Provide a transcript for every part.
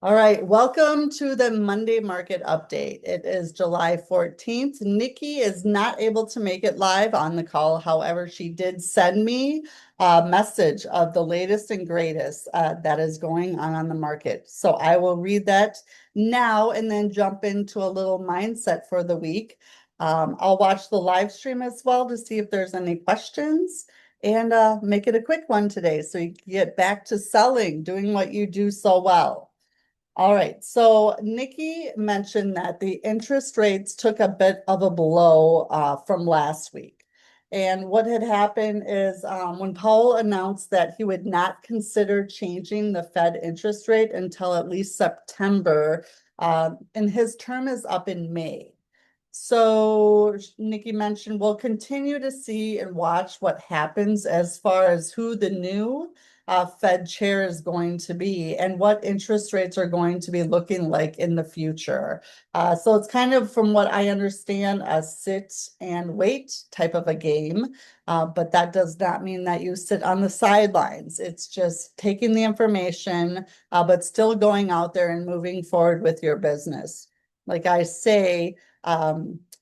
All right, welcome to the Monday market update. It is July 14th. Nikki is not able to make it live on the call. However, she did send me a message of the latest and greatest that is going on the market. So I will read that now and then jump into a little mindset for the week. I'll watch the live stream as well to see if there's any questions and make it a quick one today so you can get back to selling, doing what you do so well. All right, so Nikki mentioned that the interest rates took a bit of a blow from last week. And what had happened is when Powell announced that he would not consider changing the Fed interest rate until at least September, and his term is up in May. So Nikki mentioned we'll continue to see and watch what happens as far as who the new Fed chair is going to be and what interest rates are going to be looking like in the future. So it's kind of, from what I understand, a sit and wait type of a game. But that does not mean that you sit on the sidelines. It's just taking the information, but still going out there and moving forward with your business. Like I say,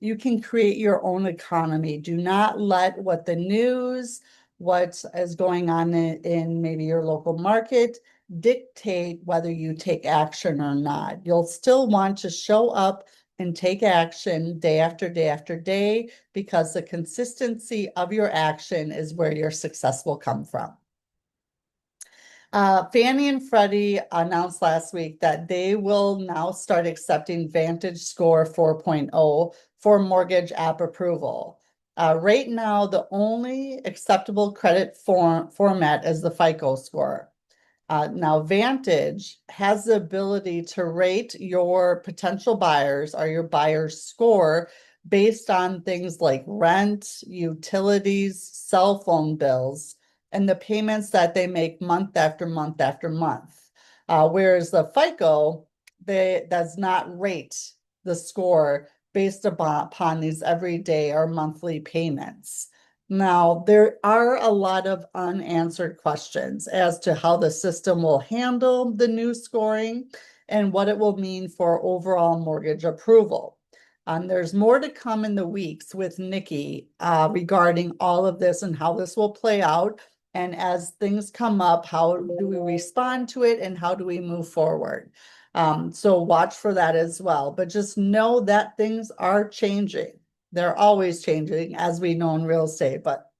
you can create your own economy. Do not let what the news, what is going on in maybe your local market dictate whether you take action or not. You'll still want to show up and take action day after day after day because the consistency of your action is where your success will come from. Fannie and Freddie announced last week that they will now start accepting Vantage Score 4.0 for mortgage app approval. Right now, the only acceptable credit format is the FICO score. Now, Vantage has the ability to rate your potential buyers or your buyer's score based on things like rent, utilities, cell phone bills, and the payments that they make month after month after month. Whereas the FICO, does not rate the score based upon these everyday or monthly payments. Now, there are a lot of unanswered questions as to how the system will handle the new scoring and what it will mean for overall mortgage approval. There's more to come in the weeks with Nikki regarding all of this and how this will play out. And as things come up, how do we respond to it and how do we move forward? So watch for that as well. But just know that things are changing. They're always changing, as we know in real estate, but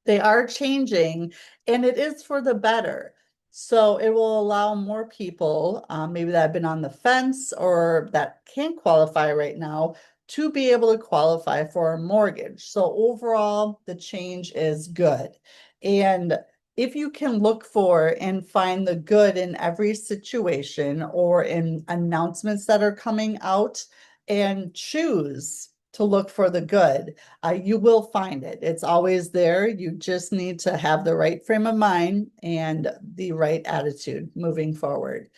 they are changing and it is for the better. So it will allow more people, maybe that have been on the fence or that can't qualify right now, to be able to qualify for a mortgage. So overall, the change is good. And if you can look for and find the good in every situation or in announcements that are coming out and choose to look for the good, you will find it. It's always there. You just need to have the right frame of mind and the right attitude moving forward.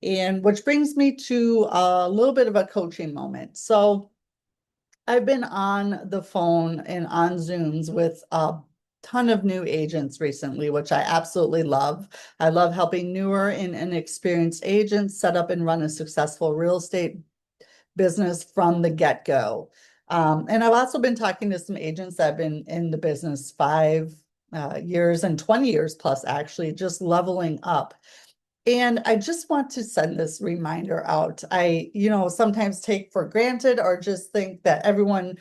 And which brings me to a little bit of a coaching moment. So I've been on the phone and on Zooms with a ton of new agents recently, which I absolutely love. I love helping newer and inexperienced agents set up and run a successful real estate business from the get-go. And I've also been talking to some agents that have been in the business 5 years and 20 years plus, actually, just leveling up. And I just want to send this reminder out. I, sometimes take for granted or just think that everyone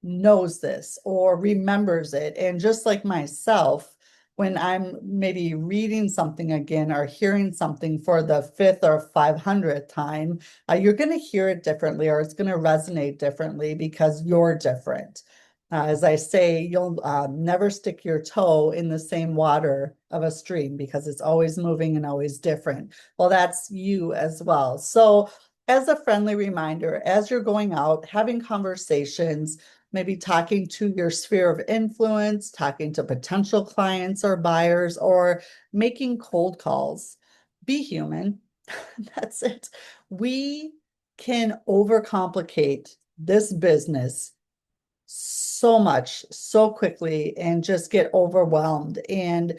knows this or remembers it. And just like myself, when I'm maybe reading something again or hearing something for the fifth or 500th time, you're going to hear it differently or it's going to resonate differently because you're different. As I say, you'll never stick your toe in the same water of a stream because it's always moving and always different. Well, that's you as well. So, as a friendly reminder, as you're going out, having conversations, maybe talking to your sphere of influence, talking to potential clients or buyers, or making cold calls, be human. That's it. We can overcomplicate this business so much so quickly and just get overwhelmed. And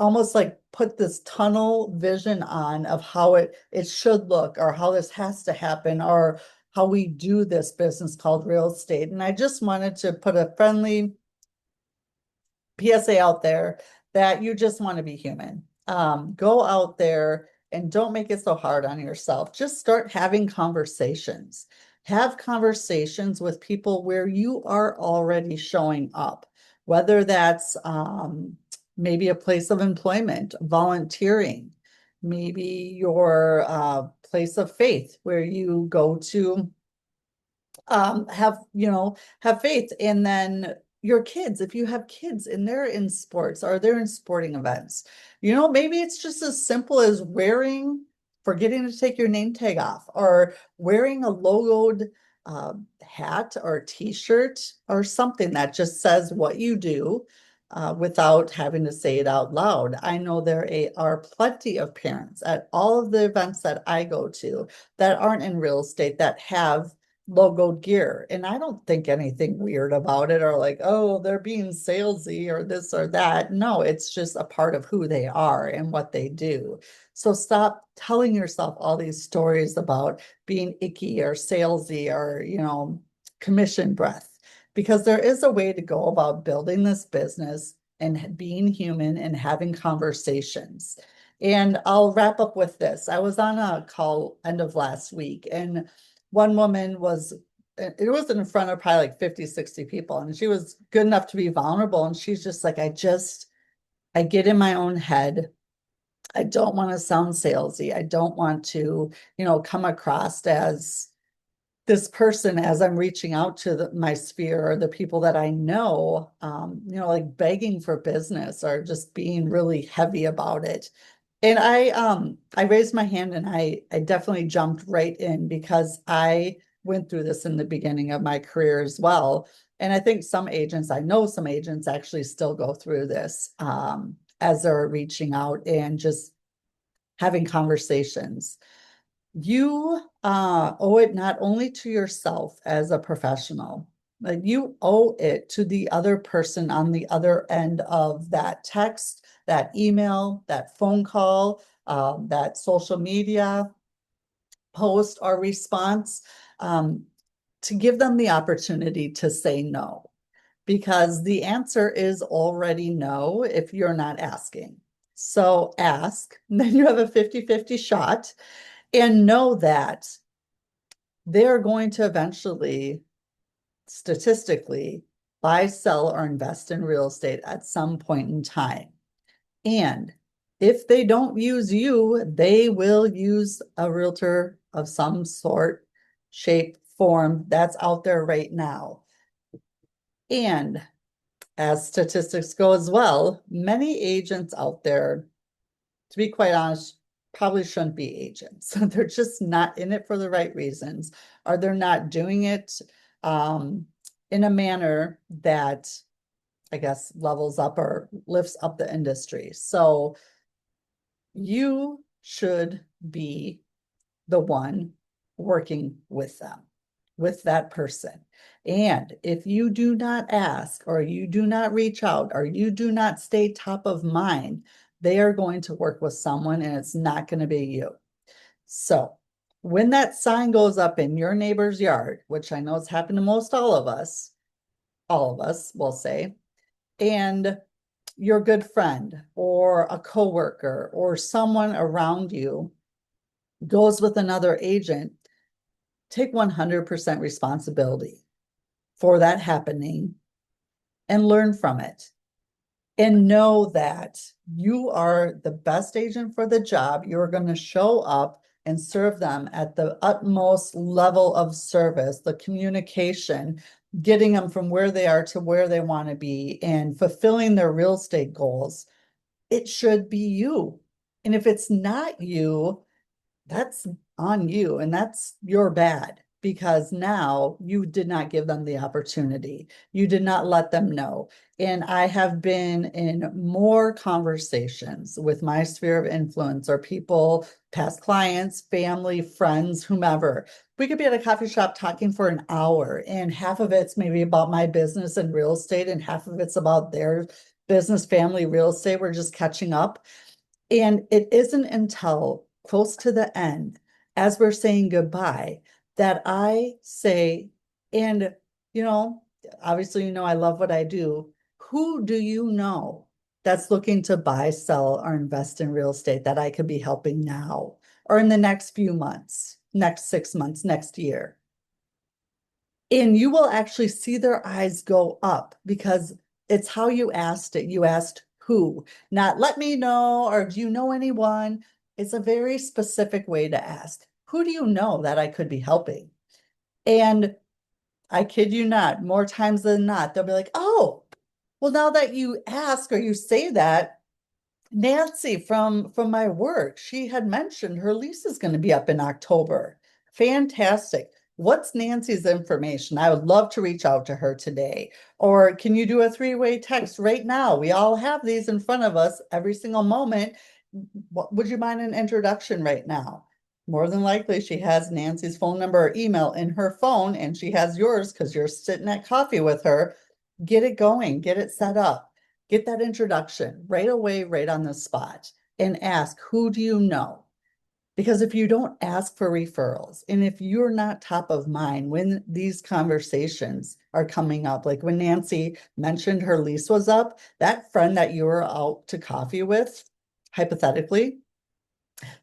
almost like put this tunnel vision on of how it should look, or how this has to happen, or how we do this business called real estate. And I just wanted to put a friendly PSA out there that you just want to be human. Go out there and don't make it so hard on yourself. Just start having conversations. Have conversations with people where you are already showing up, whether that's maybe a place of employment, volunteering, maybe your place of faith where you go to have faith. And then your kids, if you have kids and they're in sports or they're in sporting events, maybe it's just as simple as forgetting to take your name tag off, or wearing a logoed hat or t-shirt or something that just says what you do, without having to say it out loud. I know are plenty of parents at all of the events that I go to that aren't in real estate that have logoed gear. And I don't think anything weird about it, or like, oh, they're being salesy or this or that. No, it's just a part of who they are and what they do. So stop telling yourself all these stories about being icky or salesy or, commission breath, because there is a way to go about building this business and being human and having conversations. And I'll wrap up with this. I was on a call end of last week, and one woman it was in front of probably like 50, 60 people, and she was good enough to be vulnerable. And she's just like, I get in my own head. I don't want to sound salesy. I don't want to, come across as this person as I'm reaching out to my sphere or the people that I know, like begging for business or just being really heavy about it. And I raised my hand, and I definitely jumped right in, because I went through this in the beginning of my career as well. And I think I know some agents actually still go through this, as they're reaching out and just having conversations. You owe it not only to yourself as a professional, but you owe it to the other person on the other end of that text, that email, that phone call, that social media post or response, to give them the opportunity to say no, because the answer is already no if you're not asking. So ask, then you have a 50-50 shot, and know that they're going to eventually, statistically, buy, sell, or invest in real estate at some point in time. And if they don't use you, they will use a realtor of some sort, shape, form that's out there right now. And as statistics go as well, many agents out there, to be quite honest, probably shouldn't be agents. They're just not in it for the right reasons, or they're not doing it in a manner that, I guess, levels up or lifts up the industry. So you should be the one working with them, with that person. And if you do not ask, or you do not reach out, or you do not stay top of mind, they are going to work with someone, and it's not going to be you. So when that sign goes up in your neighbor's yard, which I know has happened to most all of us will say, and your good friend or a coworker or someone around you goes with another agent, take 100% responsibility for that happening and learn from it. And know that you are the best agent for the job. You're going to show up and serve them at the utmost level of service, the communication, getting them from where they are to where they want to be, and fulfilling their real estate goals. It should be you. And if it's not you, that's on you, and that's your bad, because now you did not give them the opportunity. You did not let them know. And I have been in more conversations with my sphere of influence, or people, past clients, family, friends, whomever. We could be at a coffee shop talking for an hour, and half of it's maybe about my business and real estate, and half of it's about their business family real estate. We're just catching up. And it isn't until close to the end, as we're saying goodbye, that I say, and you know, obviously, I love what I do. Who do you know that's looking to buy, sell, or invest in real estate that I could be helping now or in the next few months, next 6 months, next year? And you will actually see their eyes go up because it's how you asked it. You asked who, not let me know or do you know anyone? It's a very specific way to ask. Who do you know that I could be helping? And I kid you not, more times than not, they'll be like, oh, well, now that you ask or you say that, Nancy from my work, she had mentioned her lease is going to be up in October. Fantastic. What's Nancy's information? I would love to reach out to her today. Or can you do a three-way text right now? We all have these in front of us every single moment. Would you mind an introduction right now? More than likely, she has Nancy's phone number or email in her phone, and she has yours because you're sitting at coffee with her. Get it going, get it set up. Get that introduction right away, right on the spot, and ask, who do you know? Because if you don't ask for referrals, and if you're not top of mind when these conversations are coming up, like when Nancy mentioned her lease was up, that friend that you were out to coffee with, hypothetically,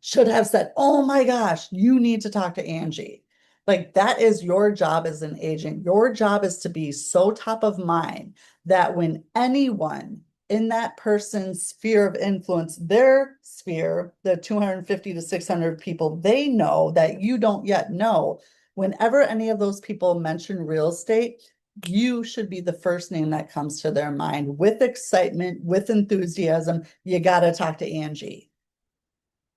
should have said, oh my gosh, you need to talk to Angie. Like that is your job as an agent. Your job is to be so top of mind that when anyone in that person's sphere of influence, their sphere, the 250 to 600 people they know that you don't yet know, whenever any of those people mention real estate, you should be the first name that comes to their mind with excitement, with enthusiasm. You got to talk to Angie.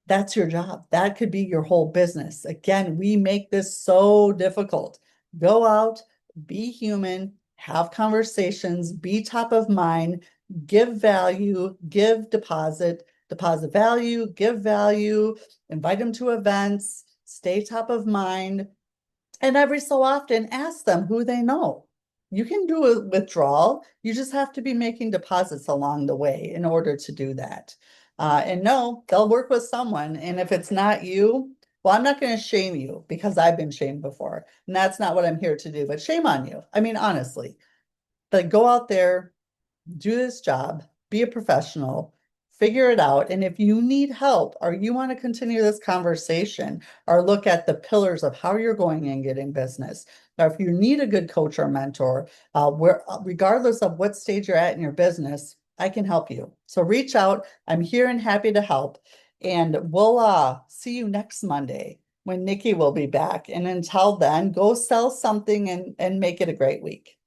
That's your job. That could be your whole business. Again, we make this so difficult. Go out, be human, have conversations, be top of mind, give value, give deposit, deposit value, give value, invite them to events, stay top of mind, and every so often ask them who they know. You can do a withdrawal. You just have to be making deposits along the way in order to do that. And no, they'll work with someone. And if it's not you, well, I'm not going to shame you because I've been shamed before. And that's not what I'm here to do, but shame on you. I mean, honestly, but go out there, do this job, be a professional, figure it out. And if you need help or you want to continue this conversation or look at the pillars of how you're going and getting business, or if you need a good coach or mentor, regardless of what stage you're at in your business, I can help you. So reach out. I'm here and happy to help. And we'll see you next Monday when Nikki will be back. And until then, go sell something and make it a great week.